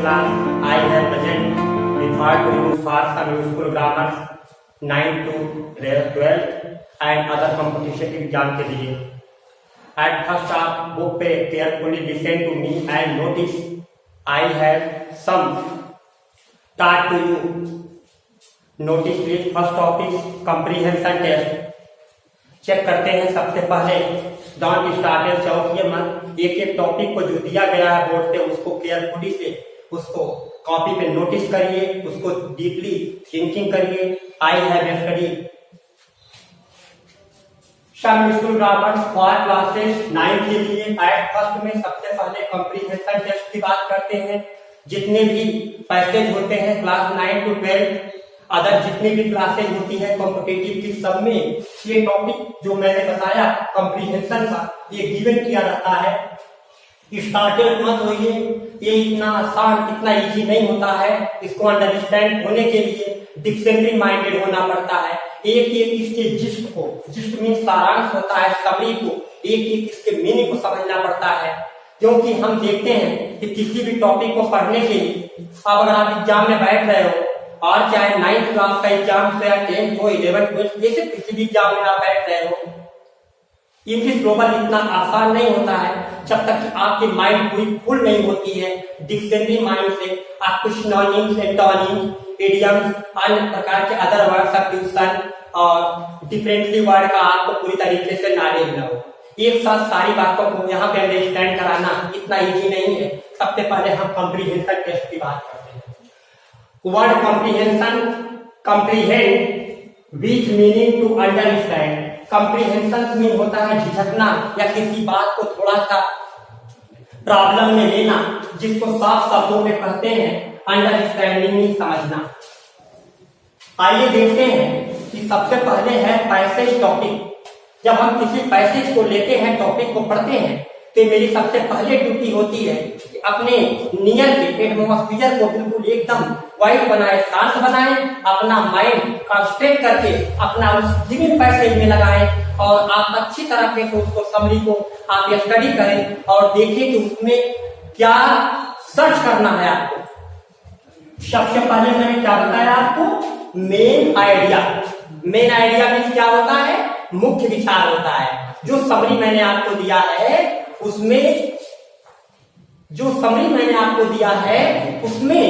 class, I have present referred to you for some useful grammars 9 to 12 and other competition exam के लिए. At first आप book पे carefully listen to me and notice I have some taught to you. Notice please first topic comprehension test. Check करते हैं सबसे पहले. Don't start चौकिए मत. एक एक टॉपिक को जो दिया गया है बोर्ड पे उसको केयरफुली से उसको कॉपी पे नोटिस करिए, उसको डीपली थिंकिंग करिए. I have studied some useful grammar for classes 9 के लिए. एट फर्स्ट में सबसे पहले कंप्रीहेंशन टेस्ट की बात करते हैं. जितने भी पैसेज होते हैं क्लास 9 to 12 अदर जितनी भी क्लासेज होती है कॉम्पिटिटिव की, सब में ये टॉपिक जो मैंने बताया कंप्रीहेंशन का ये गिवन किया जाता है. स्टार्टेड मत होइए, ये इतना आसान इतना इजी नहीं होता है. इसको अंडरस्टैंड होने के लिए डिक्शनरी माइंडेड होना पड़ता है. एक एक इसके जिस्ट को, जिस्ट मीन सारांश होता है, समरी को एक एक इसके मीनिंग को समझना पड़ता है. क्योंकि हम देखते हैं कि किसी भी टॉपिक को पढ़ने के लिए अब अगर आप एग्जाम में बैठ रहे हो और चाहे 9th क्लास का एग्जाम से या 10th हो 11th 12th जैसे किसी भी एग्जाम में आप बैठ रहे हो, इंग्लिश ग्लोबल इतना आसान नहीं होता है जब तक कि आपकी माइंड पूरी फुल नहीं होती है. डिक्शनरी माइंड से आप कुछ सिनोनिम्स, एंटोनिम्स, इडियम्स, अन्य प्रकार के अदर वर्ड सब्स्टिट्यूशन और डिफरेंटली वर्ड का आपको पूरी तरीके से नॉलेज न हो. एक साथ सारी बातों को यहाँ पे अंडरस्टैंड कराना इतना इजी नहीं है. सबसे पहले हम कंप्रीहेंशन टेस्ट की बात करते हैं. Word comprehension, comprehend which meaning to understand. Comprehension mean होता है झिझकना या किसी बात को थोड़ा सा प्रॉब्लम में लेना, जिसको साफ शब्दों में कहते हैं अंडरस्टैंडिंग में समझना. आइए देखते हैं कि सबसे पहले है पैसेज टॉपिक. जब हम किसी पैसेज को लेते हैं, टॉपिक को पढ़ते हैं, तो मेरी सबसे पहले ड्यूटी होती है कि अपने नियर के एटमॉस्फियर को बिल्कुल एकदम वाइड बनाए, शांत बनाए, अपना माइंड कंसंट्रेट करके अपना उस गिवन पैसेज में लगाएं और आप अच्छी तरह से उसको समरी को आप स्टडी करें और देखें कि उसमें क्या सर्च करना है आपको. सबसे पहले मैंने क्या बताया आपको, main idea. Main idea means क्या होता है, मुख्य विचार होता है. जो समरी मैंने आपको दिया है उसमें, जो समरी मैंने आपको दिया है उसमें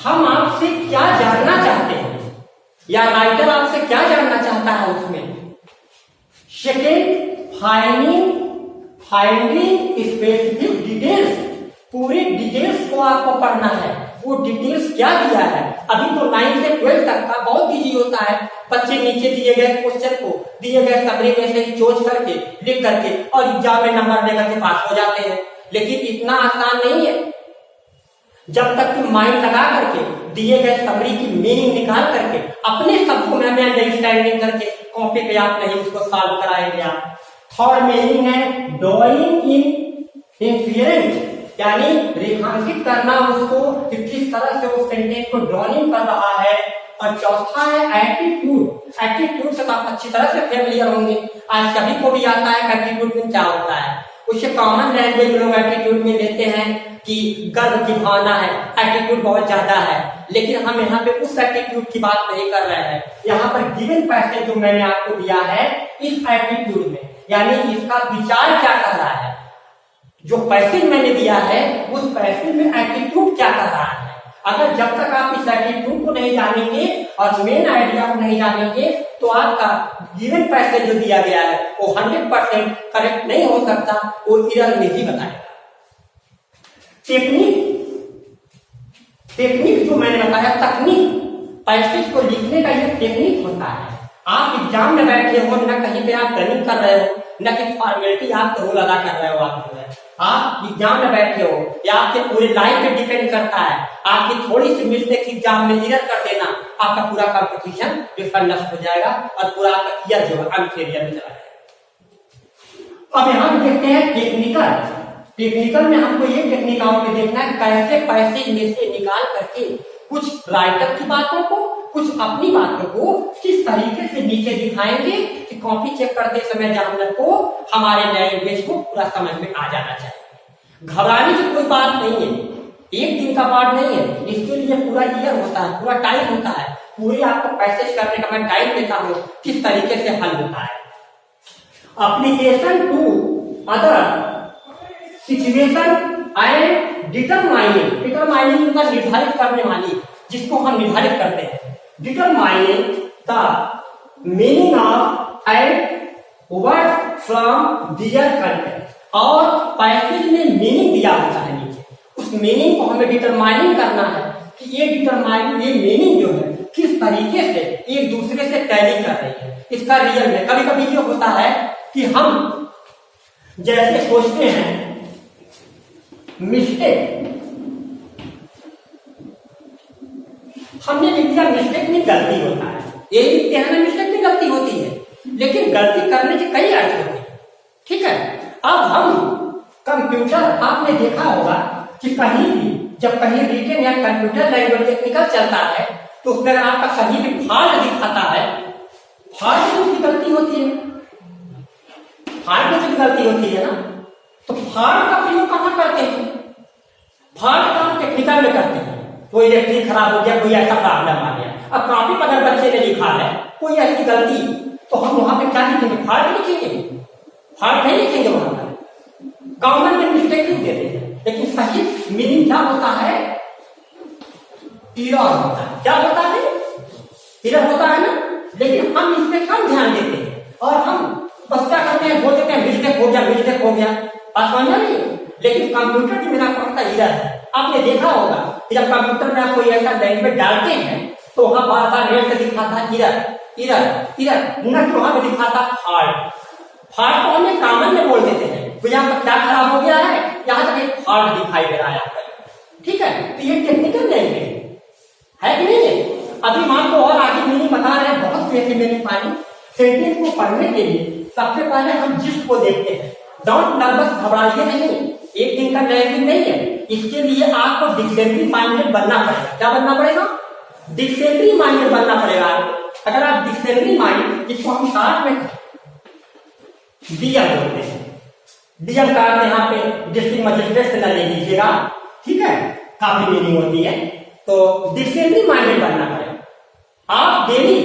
हम आपसे क्या जानना चाहते हैं या राइटर आपसे क्या जानना चाहता है उसमें. Second, finding specific details. पूरी डिटेल्स को आपको पढ़ना है. वो डिटेल्स क्या दिया है. अभी तो 9 से 12 तक का बहुत इजी होता है. बच्चे नीचे दिए गए क्वेश्चन को दिए गए समरी में से चोज करके लिख करके और एग्जाम में नंबर लेकर के पास हो जाते हैं. लेकिन इतना आसान नहीं है. जब तक कि माइंड लगा करके दिए गए समरी की मीनिंग निकाल करके अपने शब्दों में अंडरस्टैंडिंग करके कॉपी पे आप नहीं उसको सॉल्व कराएंगे आप. थर्ड मीनिंग है ड्राइंग इन इंफरेंस, यानी रेखांकित करना उसको कि किस तरह से वो सेंटेंस को ड्राइंग कर रहा है. और चौथा है एटीट्यूड. एटीट्यूड से आप अच्छी तरह से फेमिलियर होंगे. आज सभी को भी आता है एटीट्यूड में क्या होता है. उससे कॉमन लैंग्वेज लोग एटीट्यूड में लेते हैं कि गर्व की भावना है, एटीट्यूड बहुत ज्यादा है. लेकिन हम यहाँ पे उस एटीट्यूड की बात नहीं कर रहे हैं. यहाँ पर गिवन पैसेज जो मैंने आपको दिया है इस एटीट्यूड में, यानी इसका विचार क्या कर रहा है. जो पैसेज मैंने दिया है उस पैसेज में एटीट्यूड क्या कर रहा है. अगर जब तक आप इस एटीट्यूड को नहीं जानेंगे और मेन आइडिया को नहीं जानेंगे तो आपका गिवन पैसेज जो दिया गया है वो 100% करेक्ट नहीं हो सकता, वो एरर में ही बताएगा. टेक्निक जो मैंने बताया, तकनीक, पैसेज को लिखने का ये टेक्निक होता है. आप एग्जाम में बैठे हो, न कहीं पे आप रनिंग कर रहे हो, न कि फॉर्मेलिटी आप रोल अदा कर रहे हो. आप एग्जाम में बैठे हो या आपके पूरे लाइफ पे डिपेंड करता है. आपकी थोड़ी सी मिस्टेक एग्जाम में एरर कर देना, आपका पूरा कंपटीशन नष्ट हो जाएगा और पूरा आपका ईयर जो है अनफेयर में चला जाएगा. अब यहाँ पे देखते हैं टेक्निकल. टेक्निकल में हमको ये टेक्निकाओं पे देखना है कैसे पैसेज में से निकाल करके कुछ राइटर की बातों को, कुछ अपनी बातों को किस तरीके से नीचे दिखाएंगे कि कॉपी चेक करते समय एग्जामिनर को हमारे लैंग्वेज को पूरा समझ में आ जाना चाहिए. घबराने की कोई बात नहीं है, एक दिन का पाठ नहीं है, इसके लिए पूरा ईयर होता है, पूरा टाइम होता है, पूरी आपको पैसेज करने का मैं टाइम देता हूँ, किस तरीके से हल होता है। Application to other situation and determining, determining का निर्धारित करने वाली, जिसको हम निर्धारित करते हैं, determining the meaning of and word from their content, और पैसेज में मीनिंग दिया होता है नीचे, उस मीनिंग को हमें डिटरमाइनिंग करना है कि ये मीनिंग जो है किस तरीके से एक दूसरे से टैली कर रही है इसका रियल में। कभी कभी ये होता है कि हम जैसे सोचते हैं मिस्टेक, हमने लिख दिया मिस्टेक में गलती होता है, ये लिखते हैं ना मिस्टेक में गलती होती है, लेकिन गलती करने के कई अर्थ होते हैं, ठीक है। अब हम कंप्यूटर, आपने देखा होगा कि कहीं भी जब कहीं रिटन या कंप्यूटर लैंग्वेज टेक्निकल चलता है तो उसमें अगर आपका कहीं भी फॉल्ट दिखाता है, फॉल्ट में गलती होती है, फॉल्ट में गलती होती है ना, तो फॉल्ट का प्रयोग कहां करते हैं? फॉल्ट का हम टेक्निकल में करते हैं, कोई इलेक्ट्रिक खराब हो गया, कोई ऐसा प्रॉब्लम आ गया, अब कॉपी पर अगर बच्चे ने लिखा है कोई ऐसी गलती, तो हम वहां पे क्या लिखेंगे? फॉल्ट लिखेंगे? फॉल्ट नहीं लिखेंगे, वहां पर कॉमन में मिस्टेक लिख देते हैं, लेकिन सही मीनिंग क्या होता है? एरर होता है। क्या होता है? एरर होता है ना, लेकिन हम इस पे कम ध्यान देते हैं और हम बस क्या करते हैं, बोलते हैं मिस्टेक हो गया, मिस्टेक हो गया, बात समझ नहीं। लेकिन कंप्यूटर की बिना पढ़ता एरर है। आपने देखा होगा कि जब कंप्यूटर में आप कोई ऐसा लैंग्वेज डालते हैं तो वहां बार बार रेड से दिखाता है एरर, एरर, एरर, न कि वहां पे दिखाता फॉल्ट। फॉल्ट को हमें कॉमन में बोल देते हैं, तो यहाँ पर क्या खराब हो गया है, यहाँ तक एक फॉल्ट दिखाई दे रहा है आपको, ठीक है। तो ये टेक्निकल लैंग्वेज है कि नहीं है? अभी मान लो और आगे मीनिंग बता रहे हैं, बहुत से ऐसे मीनिंग पानी। सेंटेंस को पढ़ने के लिए सबसे पहले हम जिस्ट को देखते हैं। डोंट नर्वस, घबराइए नहीं, एक दिन का लैंग्वेज नहीं है, इसके लिए आपको डिक्शनरी माइंडेड बनना पड़ेगा। क्या बनना पड़ेगा? डिक्शनरी माइंडेड बनना पड़ेगा। अगर आप डिक्शनरी माइंड, जिसको हम शॉर्ट में डीएम बोलते हैं, डीएम का यहाँ पे डिस्ट्रिक्ट मजिस्ट्रेट से न ले लीजिएगा, ठीक है, काफी मीनिंग होती है। तो डिक्शनरी माइंडेड बनना पड़ेगा। आप डेली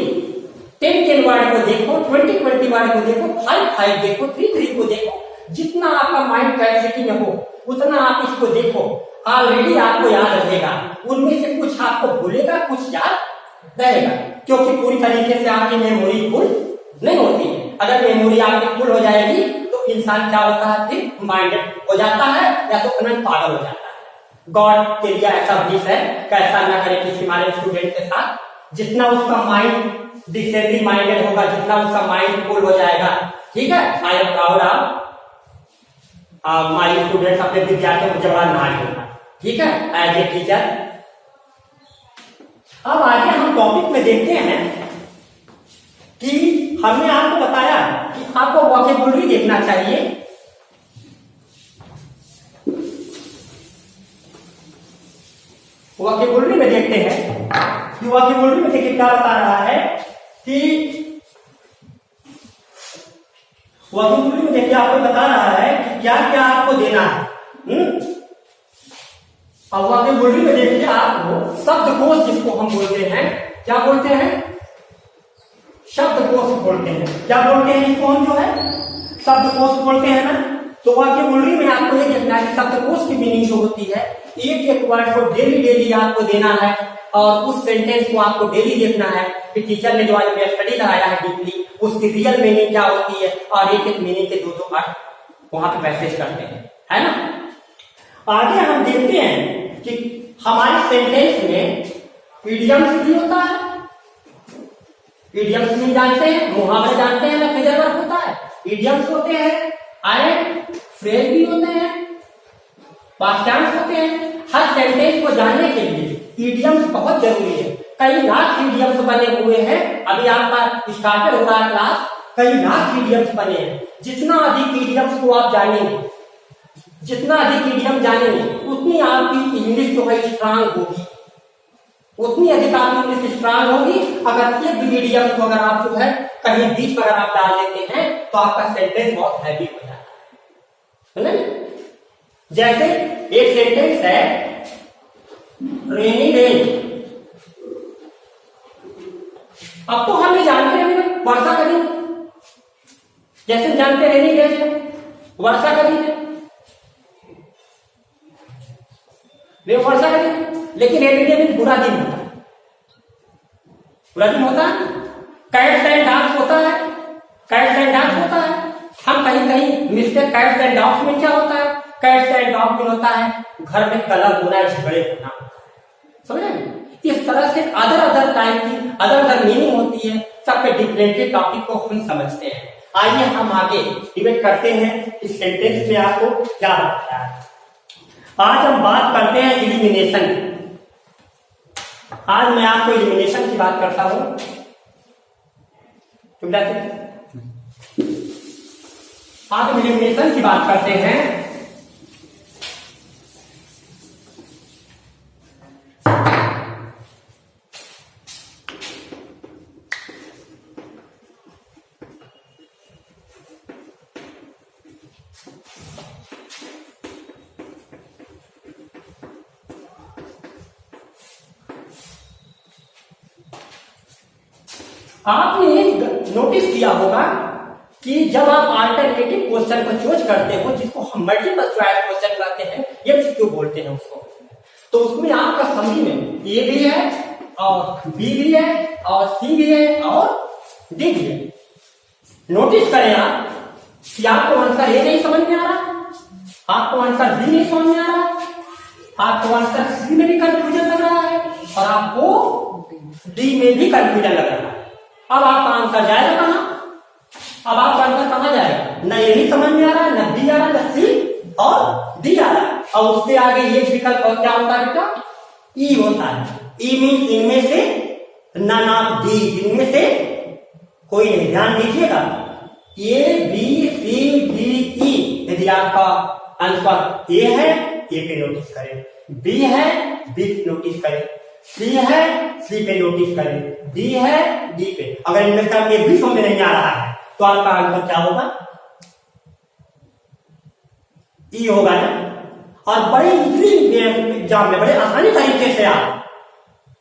10 वर्ड को देखो, 20 वर्ड को देखो, 5 देखो, 3 को देखो, जितना आपका माइंड कैपेसिटी में हो उतना आप इसको देखो, ऑलरेडी आपको याद रहेगा। उनमें से कुछ आपको भूलेगा, कुछ याद रहेगा, क्योंकि पूरी तरीके से आपकी मेमोरी फुल नहीं होती है। अगर मेमोरी आपकी फुल हो जाएगी तो इंसान क्या होता है, फिर माइंडेड हो जाता है या तो अनंत पागल हो जाता है। गॉड के लिए ऐसा विश है, कैसा ना करे किसी हमारे स्टूडेंट के साथ। जितना उसका माइंड डिक्शनरी माइंडेड होगा, जितना उसका माइंड फुल हो जाएगा, ठीक है। I am proud of my students, अपने विद्यार्थियों को जवाब ना होगा, ठीक है, एज ए टीचर। अब आगे हम टॉपिक में देखते हैं कि हमने आपको बताया कि आपको वोकैब्युलरी देखना चाहिए। वोकैब्युलरी में देखते हैं कि वोकैब्युलरी में देखिए क्या बता रहा है कि वोकैब्युलरी में देखिए आपको बता रहा है कि क्या क्या आपको देना है। अब वोकैब्युलरी में देखिए आपको शब्दकोश, जिसको हम बोलते हैं, क्या बोलते हैं? शब्दकोश बोलते हैं। क्या बोलते हैं इसको हम, जो है शब्दकोश बोलते हैं ना। तो वोकैब्युलरी में आपको ये देखना है कि शब्दकोश की मीनिंग जो होती है, एक वर्ड को डेली आपको देना है और उस सेंटेंस को आपको डेली देखना है कि टीचर ने जो आज स्टडी कराया है डीपली, उसकी रियल मीनिंग क्या होती है, और एक मीनिंग के दो अर्थ वहां पे मैसेज करते हैं, है ना। आगे हम देखते हैं कि हमारे सेंटेंस में इडियम्स भी होता है। इडियम्स भी जानते हैं, मुहावरे जानते हैं ना, फ्रेजल वर्ब होता है, इडियम्स होते हैं, एंड फ्रेज भी होते हैं, वाक्यांश होते हैं। हर सेंटेंस को जानने के लिए इडियम्स बहुत जरूरी है। कई लाख इडियम्स बने हुए हैं, अभी आपका स्टार्टर हो रहा है क्लास, कई लाख इडियम्स बने हैं। जितना अधिक इडियम्स को आप जानेंगे, जितना अधिक इडियम जानेंगे, उतनी आपकी इंग्लिश जो है स्ट्रांग होगी, उतनी अधिक आपकी इंग्लिश स्ट्रांग होगी। अगर एक भी इडियम को अगर आप जो है कहीं बीच में अगर आप डाल देते हैं तो आपका सेंटेंस बहुत हैवी हो जाता है। जैसे एक सेंटेंस है रेनी डे। अब तो हम ये जानते हैं वर्षा का दिन, जैसे जानते हैं रेनी डे से वर्षा का दिन है, वर्षा का दिन। लेकिन रेनी डे में बुरा दिन होता है, बुरा दिन होता है, कैट्स एंड डॉग्स होता है, कैट्स एंड डॉग्स होता है। हम कहीं कहीं मिस्टेक कैट्स एंड डॉग्स में क्या होता है, कैट्स एंड डॉग में होता है घर में कलर होना, झगड़े होना, समझे। इस तरह से अदर अदर टाइप की अदर अदर मीनिंग होती है, सबके डिफरेंट टॉपिक को हम समझते हैं। आइए हम आगे डिबेट करते हैं इस सेंटेंस में आपको क्या बताया है। आज हम बात करते हैं इलिमिनेशन। आज मैं आपको इलिमिनेशन की बात करता हूं। आज हम इलिमिनेशन की बात करते हैं। आपने नोटिस किया होगा कि जब आप अल्टरनेटिव क्वेश्चन को चूज करते हो, जिसको हम मल्टीपल चॉइस क्वेश्चन कहते हैं, एमसीक्यू बोलते हैं उसको, तो उसमें आपका समझ में ए भी है और बी भी है और सी भी है और डी भी है। नोटिस करें आप कि आपको आंसर ए नहीं समझ में आ रहा, आपको आंसर बी नहीं समझ में आ रहा, आपको आंसर सी में भी कंफ्यूजन लग रहा है और आपको डी में भी कंफ्यूजन लग रहा है। अब आपका आंसर जाएगा कहां? अब आपका आंसर कहां जाएगा? न ये नहीं समझ में आ रहा, न बी आ रहा, न सी और डी आ रहा। और उसके आगे ये विकल्प और क्या होता है बेटा? ई होता है। ई मीन इनमें से नन ऑफ दी, इनमें से कोई नहीं। ध्यान दीजिएगा, A B C D E, यदि आपका आंसर ए है, ए पे नोटिस करें, बी है, बी पे नोटिस करें, सी है, सी पे नोटिस करें, डी है, डी पे। अगर इनमें से एक भी समझ में नहीं आ रहा है तो आपका आंसर क्या होगा? ई होगा ना। और बड़े इजली एग्जाम में बड़े आसानी तरीके से आप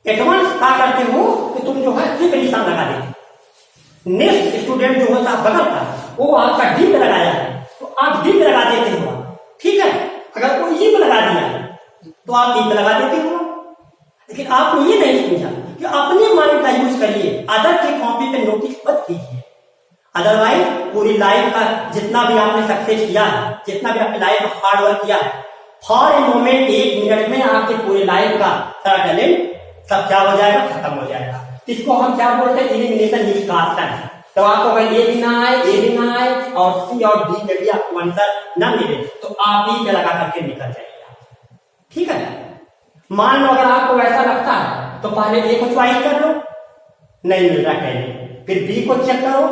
एडवांस क्या करते हो कि तुम जो है सी पे निशान लगा देते। नेक्स्ट स्टूडेंट जो होता है बगल का, वो आपका डी पे लगाया है तो आप डी पे लगा देते हो, ठीक है। अगर कोई ई पे लगा दिया तो आप ई पे लगा देते हो। लेकिन आपने ये नहीं समझा कि अपने माइंड का यूज करिए, अदर के कॉपी पे नोटिस मत कीजिए। अदरवाइज पूरी लाइफ का जितना भी आपने सक्सेस किया है, जितना भी आपने लाइफ में हार्ड वर्क किया है, फॉर ए मोमेंट, एक मिनट में आपके पूरे लाइफ का सारा टैलेंट सब क्या हो जाएगा? खत्म हो जाएगा। इसको हम क्या बोलते हैं? इलिमिनेशन, निष्कासन। तो आपको अगर ए भी ना आए, ए भी ना आए और सी और डी में भी आपको आंसर न मिले तो आप ई पे लगा करके निकल जाइए, ठीक है। मान लो अगर आपको ऐसा लगता है तो पहले ए को च्वाइस कर लो, नहीं मिल रहा कहीं, फिर बी को चेक करो,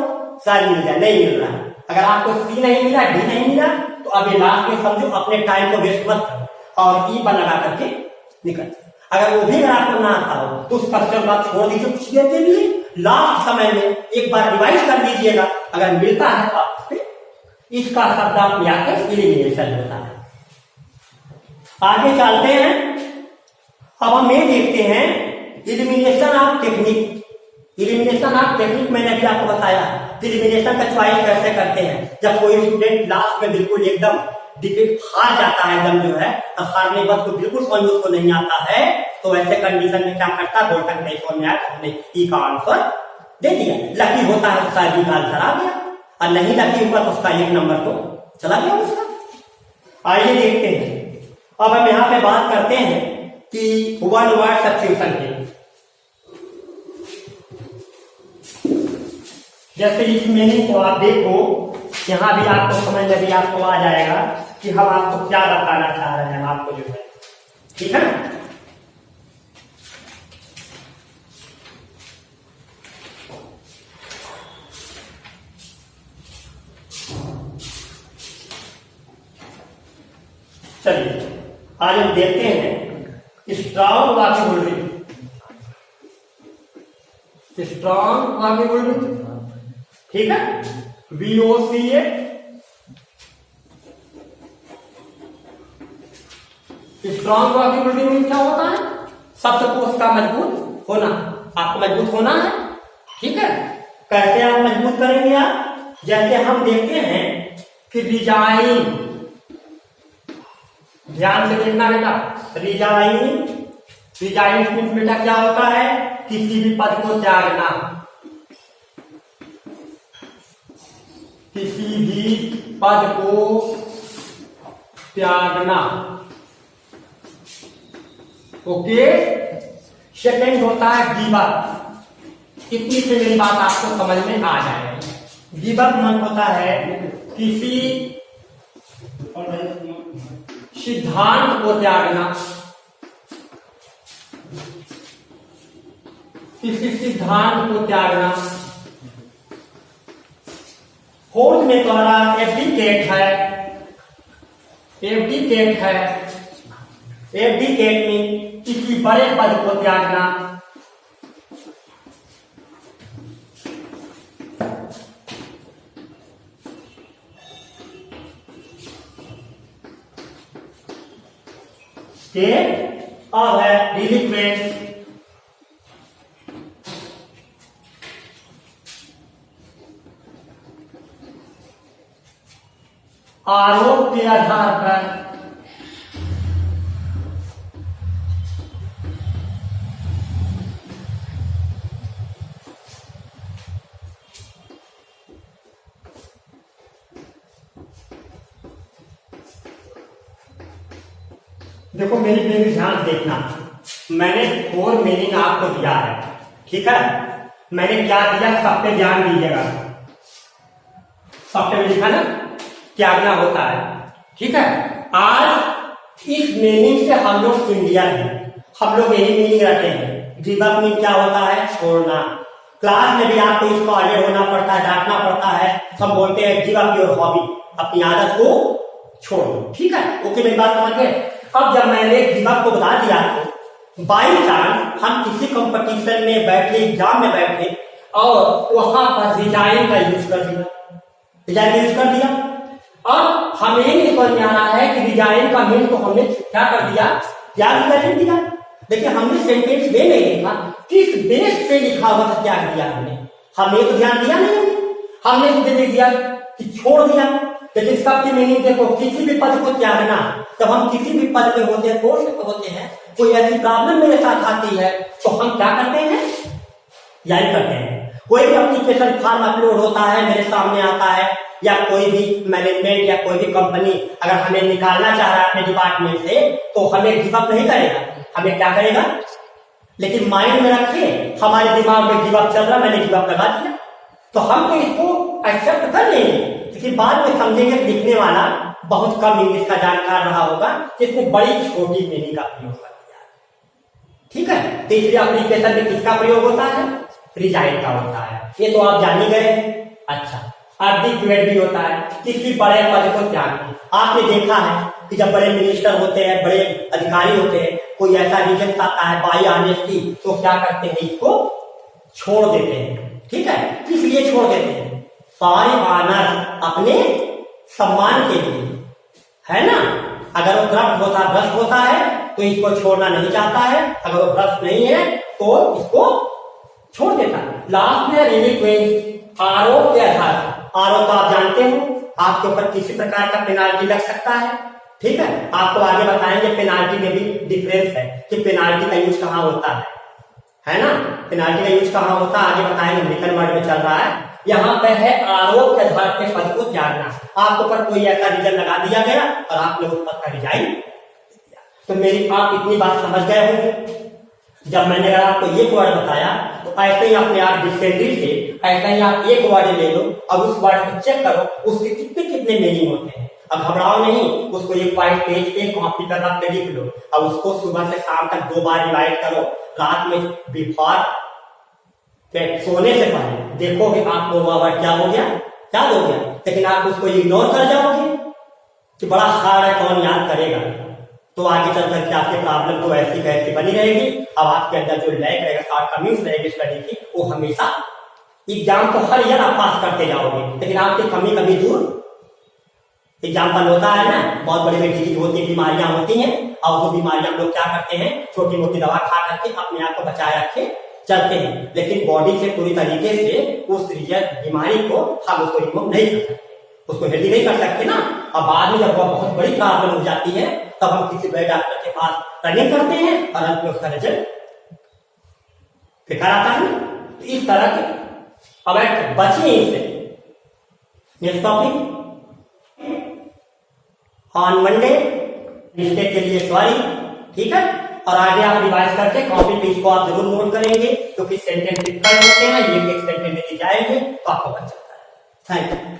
शायद मिल जाए, नहीं मिल रहा। अगर आपको सी नहीं मिला, डी नहीं मिला, तो अभी लास्ट में समझो अपने टाइम को वेस्ट मत करो और ई पर लगा करके निकल जाए। अगर वो भी अगर आपको ना आता हो तो उस क्वेश्चन आप छोड़ दीजिए कुछ देर के लिए, लास्ट समय में एक बार रिवाइज कर लीजिएगा। अगर मिलता है तो आप इसका शब्द आप याद कर, इलिमिनेशन होता है। आगे चलते हैं। अब हम ये देखते हैं elimination of technique. Elimination of technique मैंने भी आपको बताया, इलिमिनेशन का चॉइस कैसे करते हैं। जब कोई स्टूडेंट लास्ट में बिल्कुल एकदम डिफिकल्ट हार जाता है, एकदम जो है हारने के बाद को बिल्कुल समझ उसको नहीं आता है, तो ऐसे कंडीशन में क्या करता है? बोलता नहीं समझ में आया तो हमने ई का आंसर दे दिया। लकी होता है तो शायद ई का आंसर आ गया, और नहीं लकी हुआ तो उसका एक नंबर तो चला गया उसका। आइए देखते हैं। अब हम यहाँ पे बात करते हैं कि वन वर्ड सब्स्टिट्यूशन की। जैसे इस मीनिंग को आप देखो, यहां भी आपको समझ में भी आपको आ जाएगा कि हम आपको क्या बताना चाह रहे हैं, आपको जो है, ठीक है। चलिए आज हम देखते हैं स्ट्रॉन्ग वॉकेबुलरी। स्ट्रॉन्ग वॉकेबुलरी, ठीक है। VOCA स्ट्रॉन्ग रॉक की बिल्डिंग में क्या होता है? सबसे को उसका मजबूत होना, आपको मजबूत होना है। ठीक है, कैसे आप मजबूत करेंगे आप? जैसे हम देखते हैं कि डिजाइन, ध्यान से देखना बेटा, डिजाइन मीन्स बेटा क्या होता है? किसी भी पद को त्यागना, किसी भी पद को त्यागना। ओके, सेकंड होता है गिव अप। इतनी से मेरी बात आपको समझ में आ जाएगी। गिव अप मन होता है किसी सिद्धांत को त्यागना, किसी सिद्धांत को त्यागना। फोर्थ में तुम्हारा एब्डिकेट है, एब्डिकेट है। एब्डिकेट में किसी बड़े पद को त्यागना। अब है रिलिक्वेंस। आरोप के आधार पर देखो, मेरी ध्यान देखना, मैंने 4 मीनिंग आपको दिया है। ठीक है, मैंने क्या दिया सब पे ध्यान दीजिएगा। सब पे लिखा ना त्यागना होता है। ठीक है, आज इस मीनिंग से हम लोग इंडियन हैं, हम लोग यही मीनिंग रखते हैं। गिव अप मीन क्या होता है? छोड़ना। क्लास में भी आपको इसको अलर्ट होना पड़ता है, डांटना पड़ता है। हम बोलते हैं गिव अप योर हॉबी, अपनी आदत को छोड़ दो। ठीक है, ओके, मेरी बात समझ गए? अब जब मैंने गिव अप को बता दिया तो बाई चांस हम किसी कंपटीशन में बैठे, एग्जाम में बैठे और वहां पर डिजाइन का यूज कर दिया, डिजाइन यूज कर दिया। अब हमें नहीं समझ में आ रहा है कि डिजाइन का मीन तो हमने क्या कर दिया? त्याग कर दिया। लेकिन हमने सेंटेंस वे नहीं लिखा, किस बेस पे लिखा हुआ था त्याग दिया हमने तो ध्यान दिया नहीं। हमने सीधे लिख दिया कि छोड़ दिया। लेकिन सबकी मीनिंग देखो, किसी भी पद को त्यागना। जब हम किसी भी पद पे होते हैं, कोर्स पे होते हैं, कोई ऐसी प्रॉब्लम मेरे साथ आती है तो हम क्या करते हैं? यानी करते हैं। कोई भी एप्लीकेशन फॉर्म अपलोड होता है, मेरे सामने आता है, या कोई भी मैनेजमेंट या कोई भी कंपनी अगर हमें निकालना चाह रहा है अपने डिपार्टमेंट से, तो हमें गिव अप नहीं करेगा, हमें क्या करेगा? लेकिन माइंड में रखिए, हमारे दिमाग में गिव अप चल रहा, मैंने गिव अप लगा दिया, तो हम तो इसको एक्सेप्ट कर लेंगे। लेकिन बाद में समझेंगे लिखने वाला बहुत कम इंग्लिश का जानकार रहा होगा, जिसने बड़ी छोटी मीनिंग का प्रयोग कर दिया। ठीक है, तो इसलिए एप्लीकेशन में किसका प्रयोग होता है? रिजाइन का होता है। ये तो आप जान ही गए। अच्छा, आर्टिकुलेट भी होता है, किसी बड़े पद को त्यागना। आपने देखा है कि जब बड़े मिनिस्टर होते हैं, बड़े अधिकारी होते हैं, कोई ऐसा रीजन आता है बाई ऑनेस्टी, तो क्या करते हैं? इसको छोड़ देते हैं। ठीक है, इसलिए छोड़ देते हैं सारे ऑनर अपने सम्मान के लिए, है ना। अगर वो भ्रष्ट होता है तो इसको छोड़ना नहीं चाहता है, अगर वो भ्रष्ट नहीं है तो इसको छोड़ देता है। लास्ट में रिलीक्वेंस, आरोप के आधार। आरोप आप जानते हो, आपके ऊपर किसी प्रकार का पेनाल्टी लग सकता है। ठीक है, आपको आगे बताएंगे पेनाल्टी में भी डिफरेंस है कि पेनाल्टी का यूज कहाँ होता है ना। पेनाल्टी का यूज कहाँ होता है आगे बताएंगे, लिखन वर्ड में चल रहा है। यहाँ पे है आरोप के आधार पे पद को त्यागना। आपके ऊपर कोई ऐसा रीजन लगा दिया गया और आपने उस पद का रिजाइन दिया, तो मेरी आप इतनी बात समझ गए होंगे। जब मैंने अगर आपको एक वर्ड बताया तो ऐसे ही अपने आप डिक्शनरी से ऐसा ही आप एक वर्ड ले लो और उस वर्ड को चेक करो, उसके कितने कितने मीनिंग होते हैं। अब घबराओ नहीं, उसको एक पॉइंट पेज पे कॉपी पर रख के लिख लो और उसको सुबह से शाम तक 2 बार रिवाइज करो। रात में बिफोर सोने से पहले देखोगे आपको वह वर्ड क्या हो गया, याद हो गया। लेकिन आप उसको इग्नोर कर जाओगे कि बड़ा हार्ड है, कौन याद करेगा, तो आगे चल करके आपकी प्रॉब्लम तो ऐसी कैसी बनी रहेगी। अब आपके अंदर जो लैक रहेगा, शॉर्टकमिंग्स रहेगी स्टडी की, वो हमेशा एग्जाम को हर ईयर आप पास करते जाओगे, लेकिन आपकी कमी कभी दूर। एग्जाम्पल होता है ना, बहुत बड़ी बड़ी डिजीज होती है, बीमारियां होती हैं और वो बीमारी हम लोग क्या करते हैं, छोटी मोटी दवा खा करके अपने आप को बचाए रखे चलते हैं, लेकिन बॉडी से पूरी तरीके से उस बीमारी को हम उसको रिमूव नहीं कर सकते, उसको हेल्दी नहीं कर सकते ना। अब बाद में जब वह बहुत बड़ी प्रॉब्लम हो जाती है तब हम किसी बड़े डॉक्टर के पास रनिंग करते हैं और अंत में उसका रिजल्ट बेकार आता है। तो इस तरह के अब बचिए इससे। Next topic on Monday, mistake के लिए सॉरी, ठीक है। और आगे आप रिवाइज करके कॉपी पेज को आप जरूर नोट करेंगे, क्योंकि सेंटेंस डिफिकल्ट होते हैं, ये एक सेंटेंस लेके जाएंगे तो आपको बच जाता है। Thank you.